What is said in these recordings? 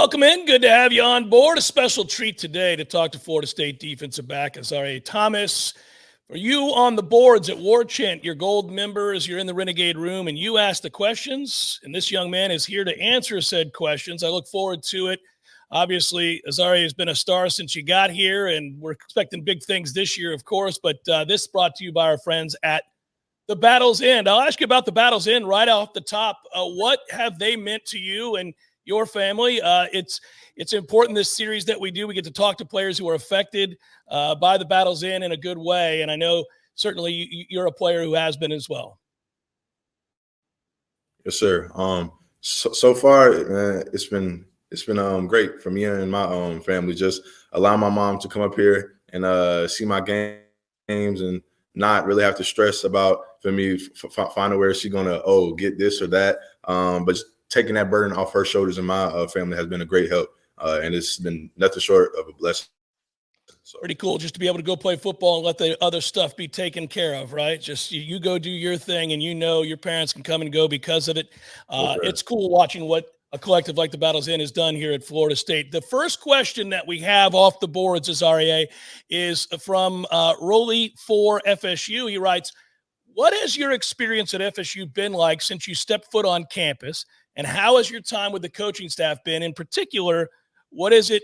Welcome in. Good to have you on board. A special treat today to talk to Florida State defensive back Azareye'h Thomas. For you on the boards at Warchant, your gold members, you're in the Renegade room, and you ask the questions, and this young man is here to answer said questions. I look forward to it. Obviously, Azareye'h has been a star since you got here, and we're expecting big things this year, of course, but this is brought to you by our friends at the Battle's End. I'll ask you about the Battle's End right off the top. What have they meant to you and your family? It's important, this series that we do. We get to talk to players who are affected by the Battle's End in a good way, and I know certainly you're a player who has been as well. Yes, sir. So far, it's been great for me and my family. Just allow my mom to come up here and see my games and not really have to stress about, for me, finding where she's gonna get this or that. But just taking that burden off her shoulders and my family has been a great help, and it's been nothing short of a blessing. So. Pretty cool just to be able to go play football and let the other stuff be taken care of, right? Just you go do your thing, and your parents can come and go because of it. Okay. It's cool watching what a collective like the Battle's End has done here at Florida State. The first question that we have off the boards, Azareye'h, is from Rolly for FSU. He writes, what has your experience at FSU been like since you stepped foot on campus? And how has your time with the coaching staff been? In particular, what is it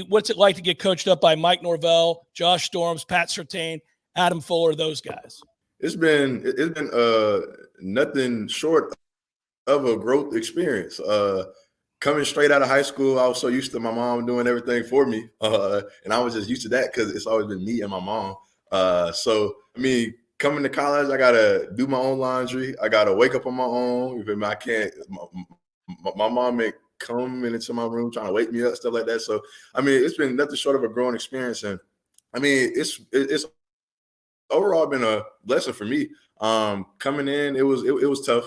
what's it like to get coached up by Mike Norvell, Josh Storms, Pat Surtain, Adam Fuller, those guys? It's been nothing short of a growth experience. Coming straight out of high school, I was so used to my mom doing everything for me, and I was just used to that because it's always been me and my mom. Coming to college, I gotta do my own laundry. I gotta wake up on my own. I can't. My mom may come into my room trying to wake me up, stuff like that. So, it's been nothing short of a growing experience, and it's overall been a blessing for me. Coming in, it was tough.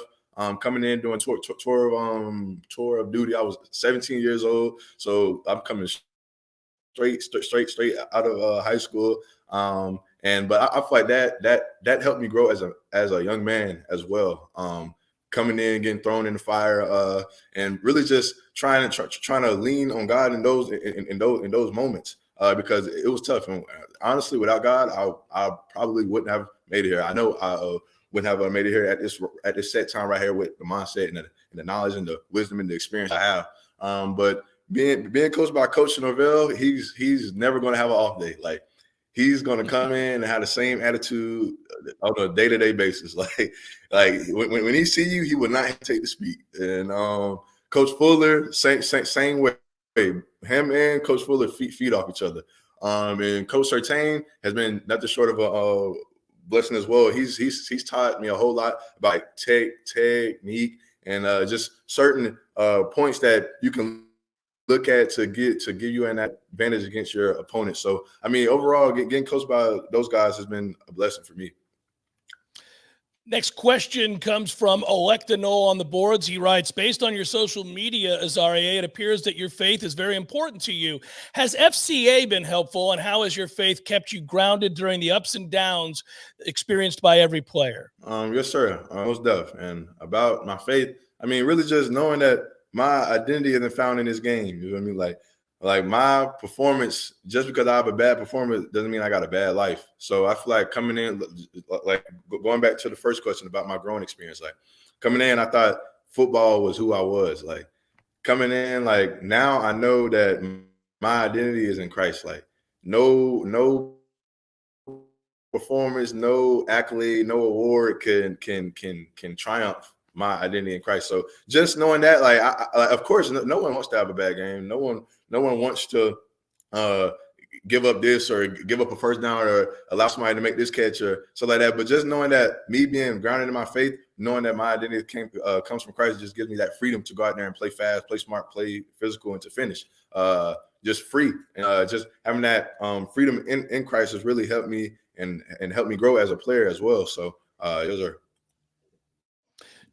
Coming in doing tour of duty. I was 17 years old, so I'm coming straight out of high school. But I feel like that helped me grow as a young man as well. Coming in, getting thrown in the fire, and really just trying to lean on God in those moments, because it was tough. And honestly, without God, I probably wouldn't have made it here. I know I wouldn't have made it here at this set time right here with the mindset and the knowledge and the wisdom and the experience I have. But being coached by Coach Norvell, he's never going to have an off day. Like, he's going to come in and have the same attitude on a day-to-day basis. Like when he see you, he will not hesitate to speak. And Coach Fuller, same way. Him and Coach Fuller feed off each other. And Coach Surtain has been nothing short of a blessing as well. He's taught me a whole lot about technique and just certain points that you can look at to give you an advantage against your opponent. So, overall, getting coached by those guys has been a blessing for me. Next question comes from Electa Noel on the boards. He writes, based on your social media, Azareye'h, it appears that your faith is very important to you. Has FCA been helpful, and how has your faith kept you grounded during the ups and downs experienced by every player? Yes, sir. Most def. And about my faith, really just knowing that my identity isn't found in this game. You know what I mean? Like my performance, just because I have a bad performance doesn't mean I got a bad life. So I feel like coming in, like going back to the first question about my growing experience, like coming in, I thought football was who I was. Like coming in, like now I know that my identity is in Christ. Like no performance, no accolade, no award can triumph my identity in Christ. So just knowing that, like, of course, no one wants to have a bad game. No one wants to give up this or give up a first down or allow somebody to make this catch or stuff like that. But just knowing that, me being grounded in my faith, knowing that my identity comes from Christ, just gives me that freedom to go out there and play fast, play smart, play physical, and to finish just free. And just having that freedom in Christ has really helped me and helped me grow as a player as well. So those are.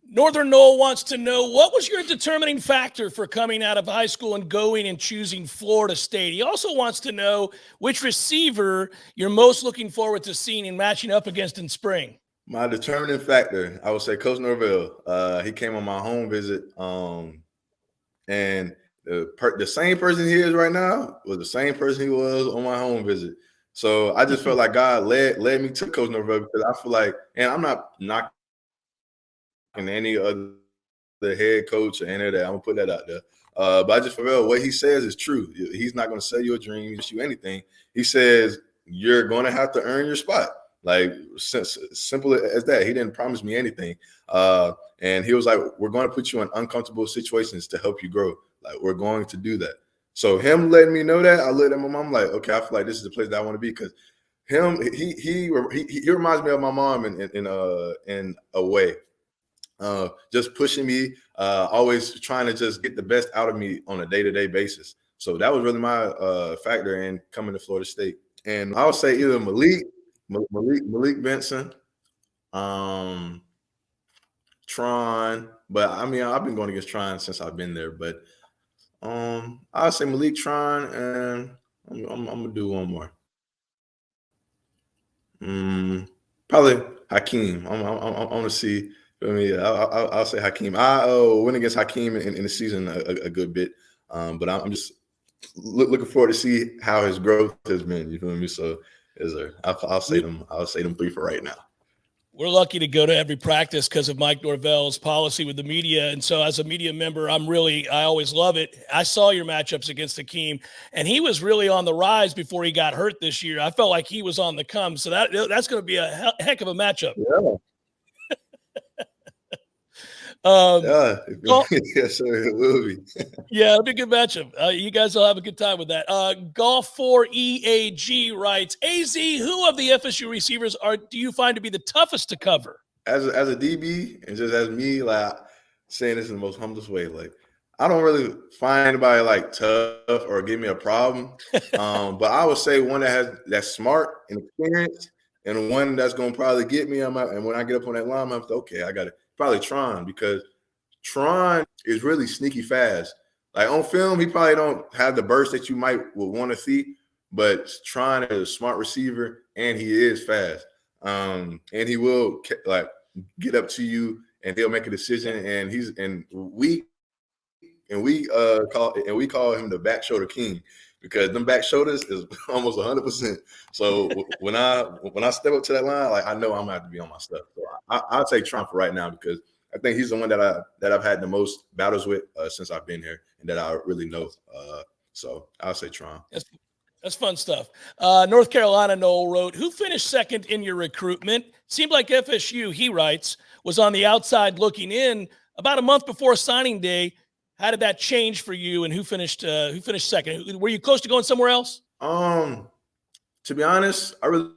Northern Noel wants to know, what was your determining factor for coming out of high school and going and choosing Florida State? He also wants to know which receiver you're most looking forward to seeing and matching up against in spring. My determining factor, I would say Coach Norvell. He came on my home visit, and the same person he is right now was the same person he was on my home visit. So I just felt like God led me to Coach Norvell, because I feel like, and I'm not knocking any other head coach or any of that. I'm gonna put that out there. But I just feel what he says is true. He's not gonna sell you a dream, just you anything. He says you're gonna have to earn your spot. Like, simple as that. He didn't promise me anything. And he was like, we're going to put you in uncomfortable situations to help you grow. Like, we're going to do that. So him letting me know that, I looked at my mom like, okay, I feel like this is the place that I want to be, because he reminds me of my mom in a way. Just pushing me, always trying to just get the best out of me on a day-to-day basis. So that was really my factor in coming to Florida State. And I would say either Malik Benson, Tron, but I mean, I've been going against Tron since I've been there. But I'll say Malik, Tron, and I'm gonna do one more. Probably Hakeem. I'm gonna see. I mean, I'll say Hakeem. I went against Hakeem in the season a good bit, but I'm just looking forward to see how his growth has been. You feel me? So, I'll say them three for right now. We're lucky to go to every practice because of Mike Norvell's policy with the media. And so as a media member, I always love it. I saw your matchups against Hakeem, and he was really on the rise before he got hurt this year. I felt like he was on the come. So that's going to be a heck of a matchup. Yeah. Yes, sir, it will be. Yeah, it'll be a good matchup. You guys will have a good time with that. Golf 4 EAG writes, AZ, who of the FSU receivers do you find to be the toughest to cover? As a DB, and just as me, like, saying this in the most humblest way, like, I don't really find anybody like tough or give me a problem. But I would say one that's smart and experienced, and one that's gonna probably get me and when I get up on that line, I'm like, okay, I got it. Probably Tron, because Tron is really sneaky fast. Like, on film, he probably don't have the burst that you would want to see, but Tron is a smart receiver, and he is fast. And he will like get up to you, and he'll make a decision. And we call him the back shoulder king, because them back shoulders is almost 100%. So when I step up to that line, like, I know I'm gonna have to be on my stuff. So I'll take Trump for right now, because I think he's the one that I've had the most battles with since I've been here, and that I really know. So I'll say Tron. That's fun stuff. North Carolina Noel wrote, who finished second in your recruitment? Seemed like FSU, he writes, was on the outside looking in about a month before signing day. How did that change for you, and who finished second? Were you close to going somewhere else? To be honest, I really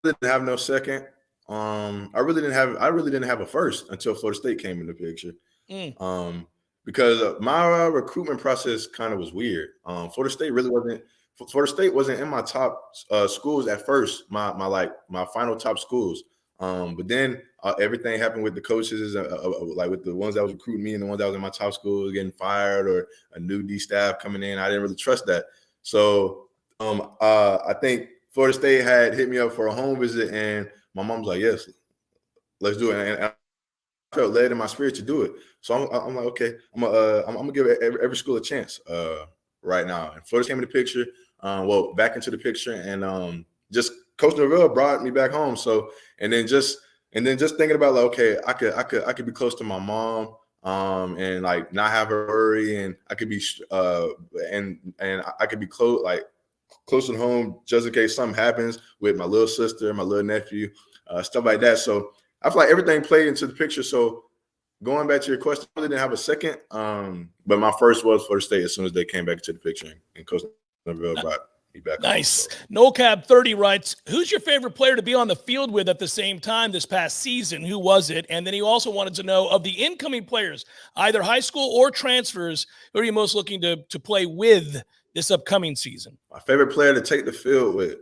didn't have no second. I really didn't have a first until Florida State came in the picture. Because my recruitment process kind of was weird. Florida State wasn't in my top schools at first. My final top schools. But then everything happened with the coaches, like with the ones that was recruiting me and the ones that was in my top schools getting fired, or a new D staff coming in. I didn't really trust that. So I think Florida State had hit me up for a home visit, and my mom was like, yes, let's do it. And I felt led in my spirit to do it. So I'm like, okay, I'm gonna give every school a chance right now. And Florida came in the picture, back into the picture, and just Coach Norvell brought me back home. So and then just thinking about, like, okay, I could be close to my mom, and like not have her worry, and I could be and I could be close to home just in case something happens with my little sister, my little nephew, stuff like that. So I feel like everything played into the picture. So going back to your question, I really didn't have a second, but my first was Florida State as soon as they came back into the picture, and Coach Norvell brought me back. Nice. NoCab30 writes, who's your favorite player to be on the field with at the same time this past season? Who was it? And then he also wanted to know, of the incoming players, either high school or transfers, who are you most looking to play with this upcoming season? My favorite player to take the field with,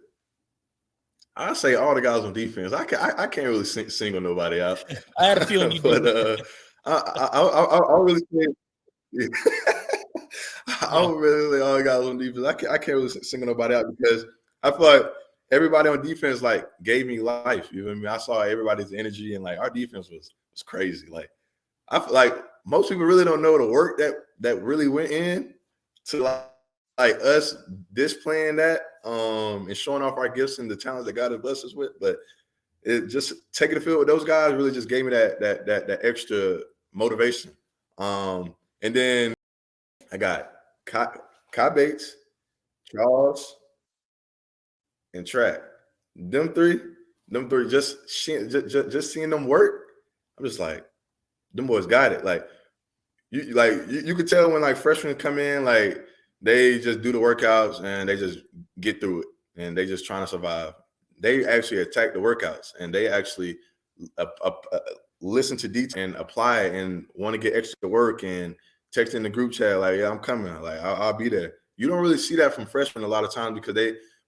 I say all the guys on defense. I can't really single nobody out. I had a feeling you did. I'll really say, yeah. I would really all the guys on defense. I can't really single nobody out, because I feel like everybody on defense like gave me life. You know what I mean? I saw everybody's energy, and like our defense was crazy. Like I feel like most people really don't know the work that really went in to like us displaying that and showing off our gifts and the talents that God has blessed us with. But it just taking the field with those guys really just gave me that extra motivation. And then I got Kai Bates, Charles, and track. Them three, just seeing them work, I'm just like, them boys got it. Like you could tell when like freshmen come in, like they just do the workouts and they just get through it and they just trying to survive. They actually attack the workouts and they actually listen to detail and apply it and want to get extra work and text in the group chat like, yeah, I'm coming. Like I'll be there. You don't really see that from freshmen a lot of times because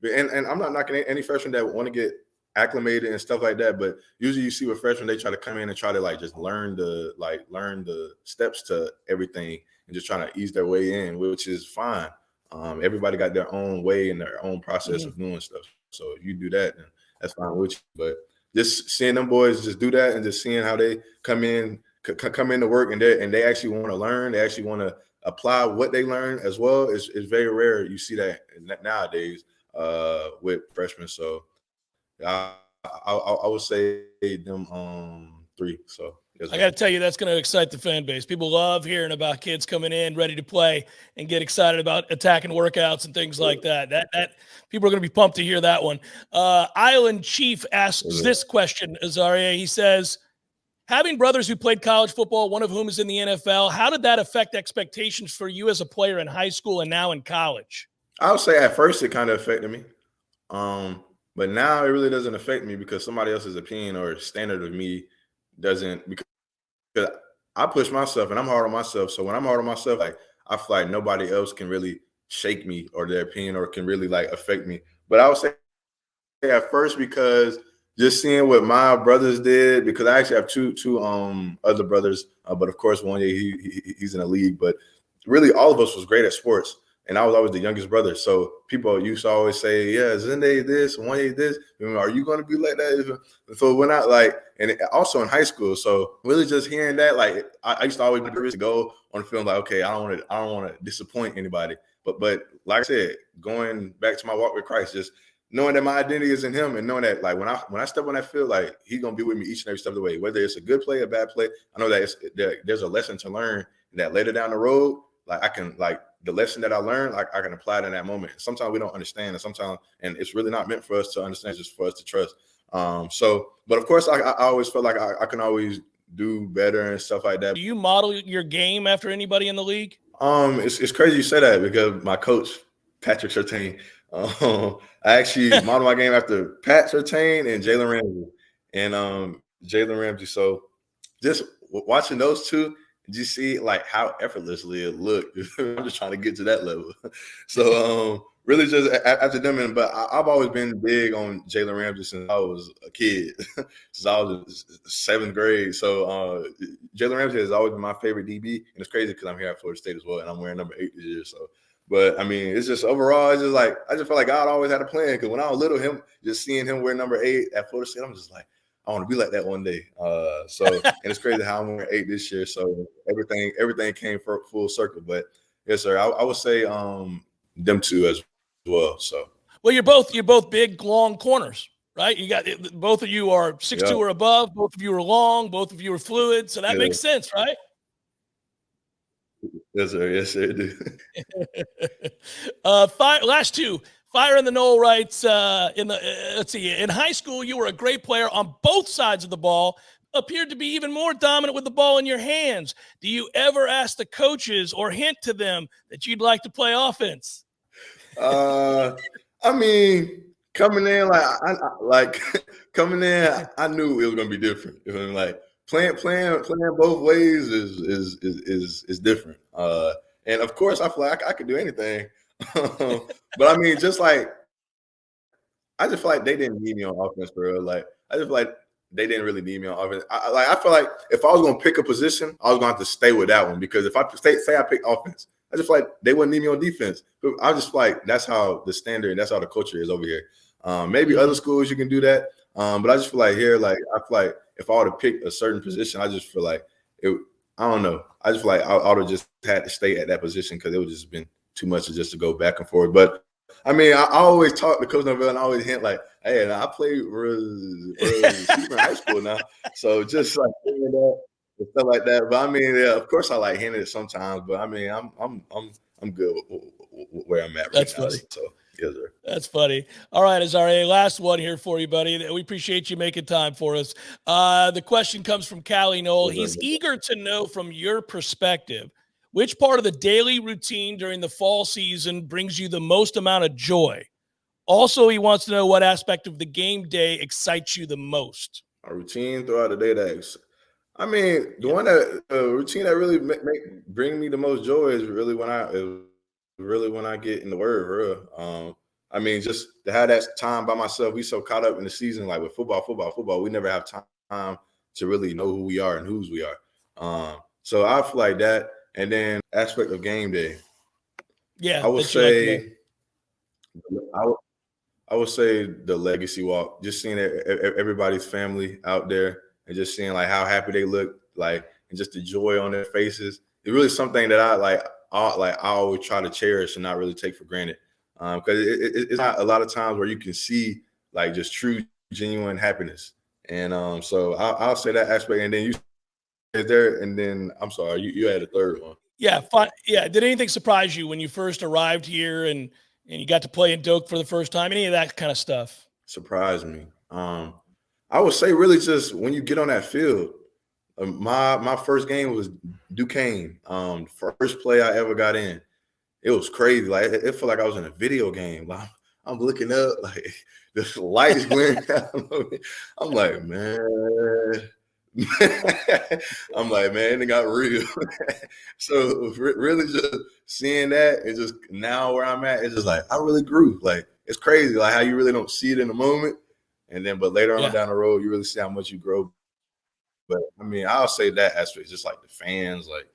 and I'm not knocking any freshmen that want to get acclimated and stuff like that, but usually you see with freshmen, they try to come in and try to like just learn the steps to everything and just trying to ease their way in, which is fine. Everybody got their own way and their own process of doing stuff. So if you do that, then that's fine with you. But just seeing them boys just do that and just seeing how they come in to work and they actually want to learn, they actually want to apply what they learn as well is very rare. You see that nowadays with freshmen. So I would say them three. So I got to tell you, that's going to excite the fan base. People love hearing about kids coming in ready to play and get excited about attacking workouts and things like that. That people are going to be pumped to hear that one. Island Chief asks this question, Azareye'h. He says, having brothers who played college football, one of whom is in the NFL, how did that affect expectations for you as a player in high school and now in college? I would say at first it kind of affected me. But now it really doesn't affect me because somebody else's opinion or standard of me doesn't, because I push myself and I'm hard on myself. So when I'm hard on myself, like I feel like nobody else can really shake me or their opinion or can really like affect me. But I would say at first because just seeing what my brothers did, because I actually have two other brothers, but of course one day he's in the league. But really all of us was great at sports. And I was always the youngest brother. So people used to always say, yeah, Zende this, Wanye this. Are you going to be like that? So when I and also in high school. So really just hearing that, like I used to always be nervous to go on the film like, okay, I don't want to disappoint anybody. But like I said, going back to my walk with Christ, just knowing that my identity is in him and knowing that like when I step on that field, like he's going to be with me each and every step of the way, whether it's a good play or bad play. I know that there's a lesson to learn that later down the road, like I can like, the lesson that I learned, like I can apply it in that moment. Sometimes we don't understand, and it's really not meant for us to understand, it's just for us to trust. But of course, I always felt like I can always do better and stuff like that. Do you model your game after anybody in the league? It's crazy you say that because my coach, Patrick Surtain, I actually model my game after Pat Surtain and Jalen Ramsey. And Jalen Ramsey. So just watching those two, did you see like how effortlessly it looked? I'm just trying to get to that level. So really just after them, but I've always been big on Jalen Ramsey since I was a kid, since I was in 7th grade. So Jalen Ramsey has always been my favorite DB, and it's crazy because I'm here at Florida State as well, and I'm wearing number 8 this year. So, but I mean, it's just overall, it's just like I just felt like God always had a plan because when I was little, just seeing him wear number 8 at Florida State, I'm just like, I want to be like that one day. And it's crazy how I'm wearing 8 this year. So everything came for full circle. But yes, sir, I would say them two as well. So well, you're both big, long corners, right? You got both of you are 6'2" or above. Both of you are long. Both of you are fluid. So that makes sense, right? Yes, sir. Yes, sir. It do. Last two. Fire in the Knoll writes, in high school, you were a great player on both sides of the ball, appeared to be even more dominant with the ball in your hands. Do you ever ask the coaches or hint to them that you'd like to play offense? I mean, coming in, I knew it was going to be different. You know, like playing both ways is different. And of course, I feel like I could do anything. But I mean, just like I just feel like they didn't need me on offense, bro. Like I just feel like they didn't really need me on offense. I feel like if I was gonna pick a position, I was gonna have to stay with that one because if I say I picked offense, I just feel like they wouldn't need me on defense. But I just feel like that's how the standard, that's how the culture is over here. Maybe other schools you can do that, but I just feel like here, like I feel like if I were to pick a certain position, I just feel like it. I don't know. I just feel like I would have just had to stay at that position because it would just been too much just to go back and forth. But I mean, I always talk to Coach Norvell and I always hint like, hey, I played receiver in high school now. So just like that and stuff like that. But I mean, yeah, of course I like hinting it sometimes, but I mean, I'm good with where I'm at right That's now. funny. So yes, sir. That's funny. All right, Azareye'h, last one here for you, buddy. We appreciate you making time for us. The question comes from Callie Noel. He's eager to know from your perspective, which part of the daily routine during the fall season brings you the most amount of joy? Also, he wants to know what aspect of the game day excites you the most. A routine throughout the day I mean, the one that routine that really bring me the most joy is really when I get in the word, for real. I mean, just to have that time by myself. We so caught up in the season, like with football. We never have time to really know who we are and whose we are. So I feel like that, and then aspect of game day. Yeah, I would say, I would say the legacy walk. Just seeing everybody's family out there. And just seeing like how happy they look, like, and just the joy on their faces. It's really something that I always try to cherish and not really take for granted. Because it's not a lot of times where you can see like just true, genuine happiness. And so I'll say that aspect. And then you is there, and then I'm sorry, you had a third one. Yeah, fine. Yeah. Did anything surprise you when you first arrived here and you got to play in Doak for the first time? Any of that kind of stuff? Surprised me. I would say really just when you get on that field. My first game was Duquesne. First play I ever got in. It was crazy. Like it felt like I was in a video game. Like, I'm looking up, like the light is glaring down on me. I'm like, man. I'm like, man, it got real. So really just seeing that and just now where I'm at, it's just like I really grew. Like it's crazy, like how you really don't see it in the moment. And then, but later on down the road, you really see how much you grow. But I mean, I'll say that aspect, just like the fans, like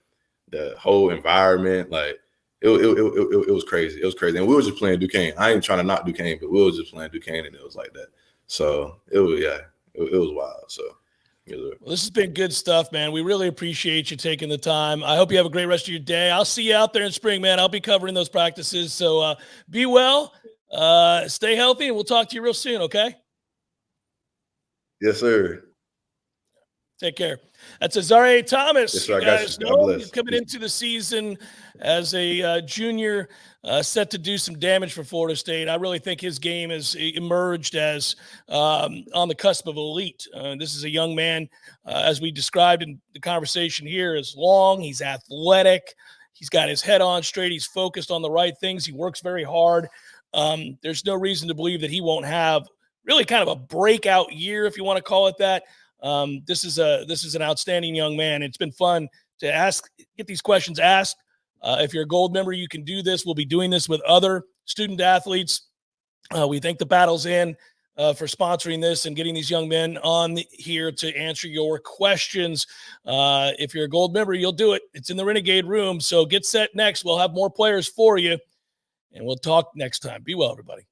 the whole environment, like it was crazy. It was crazy. And we were just playing Duquesne. I ain't trying to knock Duquesne, but we were just playing Duquesne and it was like that. So it was wild. So well, this has been good stuff, man. We really appreciate you taking the time. I hope you have a great rest of your day. I'll see you out there in spring, man. I'll be covering those practices. So be well, stay healthy, and we'll talk to you real soon, okay? Yes, sir. Take care. That's Azareye'h Thomas. Yes, sir, you guys know he's coming into the season as a junior, set to do some damage for Florida State. I really think his game has emerged as on the cusp of elite. This is a young man, as we described in the conversation here, is long. He's athletic. He's got his head on straight. He's focused on the right things. He works very hard. There's no reason to believe that he won't have really kind of a breakout year, if you want to call it that. This is an outstanding young man. It's been fun to get these questions asked. If you're a gold member, you can do this. We'll be doing this with other student athletes. We thank the Battles Inn for sponsoring this and getting these young men on here to answer your questions. If you're a gold member, you'll do it. It's in the Renegade room. So get set next. We'll have more players for you, and we'll talk next time. Be well, everybody.